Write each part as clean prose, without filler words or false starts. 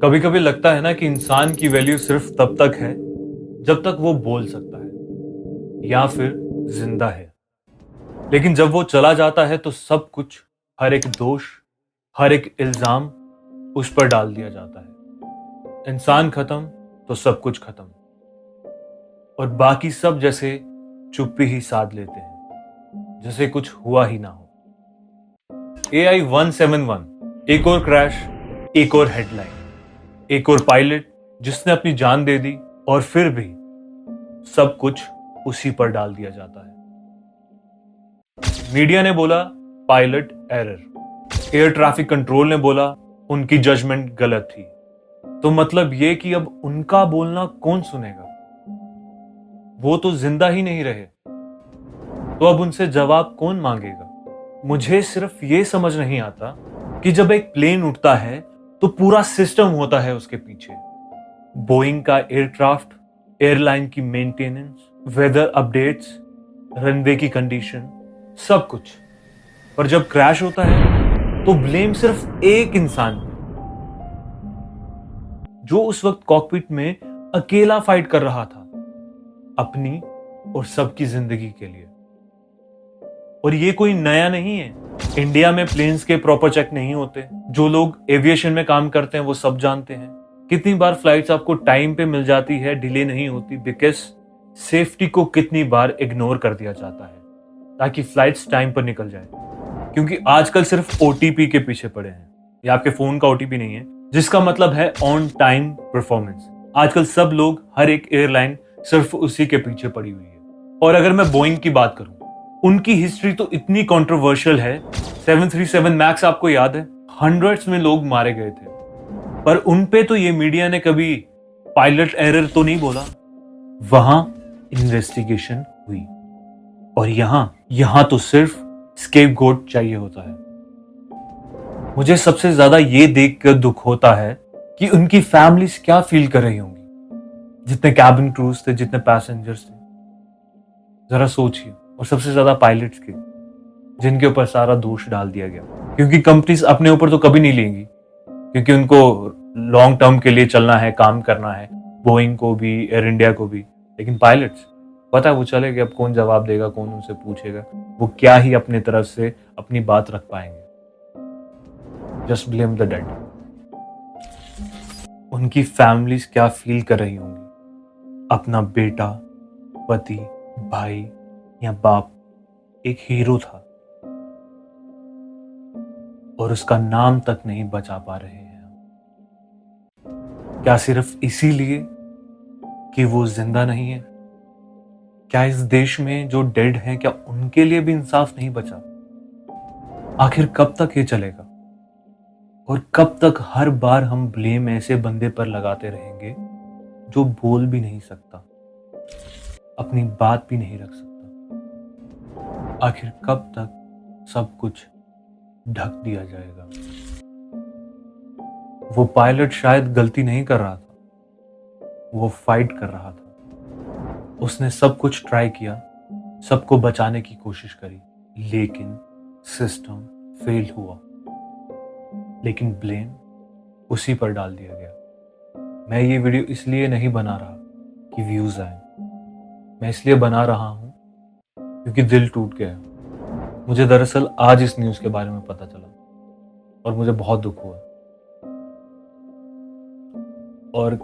कभी कभी लगता है ना कि इंसान की वैल्यू सिर्फ तब तक है जब तक वो बोल सकता है या फिर जिंदा है। लेकिन जब वो चला जाता है तो सब कुछ, हर एक दोष, हर एक इल्जाम उस पर डाल दिया जाता है। इंसान खत्म तो सब कुछ खत्म, और बाकी सब जैसे चुप्पी ही साध लेते हैं, जैसे कुछ हुआ ही ना हो। AI-171, एक और क्रैश, एक और हेडलाइन, एक और पायलट जिसने अपनी जान दे दी, और फिर भी सब कुछ उसी पर डाल दिया जाता है। मीडिया ने बोला pilot error, air traffic control ने बोला उनकी जजमेंट गलत थी। तो मतलब ये कि अब उनका बोलना कौन सुनेगा? वो तो जिंदा ही नहीं रहे, तो अब उनसे जवाब कौन मांगेगा? मुझे सिर्फ ये समझ नहीं आता कि जब एक प्लेन उड़ता है तो पूरा सिस्टम होता है उसके पीछे। बोइंग का एयरक्राफ्ट, एयरलाइन की मेंटेनेंस, वेदर अपडेट्स, रनवे की कंडीशन, सब कुछ। पर जब क्रैश होता है तो ब्लेम सिर्फ एक इंसान पे, जो उस वक्त कॉकपिट में अकेला फाइट कर रहा था, अपनी और सबकी जिंदगी के लिए। और ये कोई नया नहीं है। इंडिया में प्लेन्स के प्रॉपर चेक नहीं होते। जो लोग एविएशन में काम करते हैं वो सब जानते हैं। कितनी बार फ्लाइट्स आपको टाइम पे मिल जाती है, डिले नहीं होती, बिकॉज सेफ्टी को कितनी बार इग्नोर कर दिया जाता है ताकि फ्लाइट्स टाइम पर निकल जाए। क्योंकि आजकल सिर्फ ओटीपी के पीछे पड़े हैं। ये आपके फोन का ओटीपी नहीं है, जिसका मतलब है ऑन टाइम परफॉर्मेंस। आजकल सब लोग, हर एक एयरलाइन सिर्फ उसी के पीछे पड़ी हुई है। और अगर मैं बोइंग की बात करूं, उनकी हिस्ट्री तो इतनी कंट्रोवर्शियल है। 737 मैक्स आपको याद है, हंड्रेड्स में लोग मारे गए थे, पर उन पे तो ये मीडिया ने कभी पायलट एरर तो नहीं बोला। वहां इन्वेस्टिगेशन हुई, और यहां तो सिर्फ स्केपगोट चाहिए होता है। मुझे सबसे ज्यादा ये देखकर दुख होता है कि उनकी फैमिलीज क्या फील कर रही होंगी। जितने कैबिन क्रूज थे, जितने पैसेंजर्स थे, जरा सोचिए। और सबसे ज्यादा पायलट्स के, जिनके ऊपर सारा दोष डाल दिया गया। क्योंकि कंपनीज अपने ऊपर तो कभी नहीं लेंगी, क्योंकि उनको लॉन्ग टर्म के लिए चलना है, काम करना है, बोइंग को भी, एयर इंडिया को भी। लेकिन पायलट्स, पता है वो चले गए, अब कौन जवाब देगा, कौन उनसे पूछेगा? वो क्या ही अपने तरफ से अपनी बात रख पाएंगे? Just blame the dead. उनकी फैमिलीज क्या फील कर रही होंगी? अपना बेटा, पति, भाई या बाप एक हीरो था, और उसका नाम तक नहीं बचा पा रहे हैं। क्या सिर्फ इसीलिए कि वो जिंदा नहीं है? क्या इस देश में जो डेड हैं, क्या उनके लिए भी इंसाफ नहीं बचा? आखिर कब तक ये चलेगा? और कब तक हर बार हम ब्लेम ऐसे बंदे पर लगाते रहेंगे जो बोल भी नहीं सकता, अपनी बात भी नहीं रख सकता? आखिर कब तक सब कुछ ढक दिया जाएगा? वो पायलट शायद गलती नहीं कर रहा था, वो फाइट कर रहा था। उसने सब कुछ ट्राई किया, सबको बचाने की कोशिश करी, लेकिन सिस्टम फेल हुआ। लेकिन ब्लेम उसी पर डाल दिया गया। मैं ये वीडियो इसलिए नहीं बना रहा कि व्यूज आए, मैं इसलिए बना रहा हूं क्योंकि दिल टूट गया। मुझे दरअसल आज इस न्यूज के बारे में पता चला, और मुझे बहुत दुख हुआ। और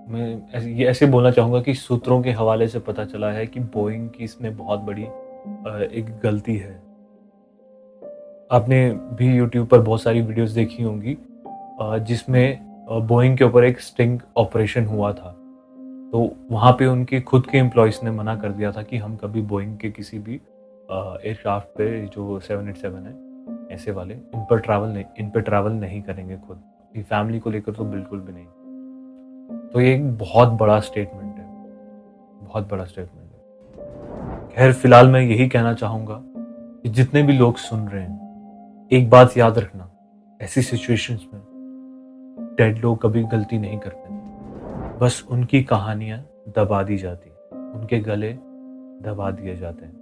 मैं ये ऐसे बोलना चाहूँगा कि सूत्रों के हवाले से पता चला है कि बोइंग की इसमें बहुत बड़ी एक गलती है। आपने भी यूट्यूब पर बहुत सारी वीडियोस देखी होंगी जिसमें बोइंग के ऊपर एक स्टिंग ऑपरेशन हुआ था। तो वहाँ पे उनके खुद के एम्प्लॉयज़ ने मना कर दिया था कि हम कभी बोइंग के किसी भी एयरक्राफ्ट पे, जो 787 है, ऐसे वाले, इन पर ट्रैवल नहीं करेंगे खुद। अपनी फैमिली को लेकर तो बिल्कुल भी नहीं। तो ये एक बहुत बड़ा स्टेटमेंट है, बहुत बड़ा स्टेटमेंट है। खैर, फिलहाल मैं यही कहना चाहूँगा कि जितने भी लोग सुन रहे हैं, एक बात याद रखना, ऐसी सिचुएशंस में डेड लोग कभी गलती नहीं करते। बस उनकी कहानियां दबा दी जाती, उनके गले दबा दिए जाते हैं।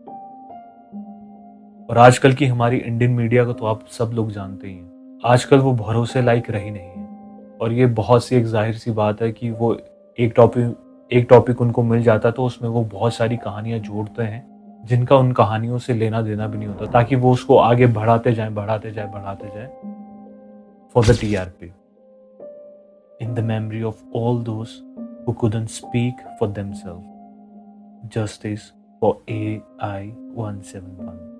और आजकल की हमारी इंडियन मीडिया को तो आप सब लोग जानते ही हैं। आजकल वो भरोसे लायक रही नहीं है। और ये बहुत सी एक जाहिर सी बात है कि वो एक टॉपिक उनको मिल जाता है तो उसमें वो बहुत सारी कहानियां जोड़ते हैं जिनका उन कहानियों से लेना देना भी नहीं होता, ताकि वो उसको आगे बढ़ाते जाएं for the TRP, in the memory of all those who couldn't speak for themselves. Justice for AI 171.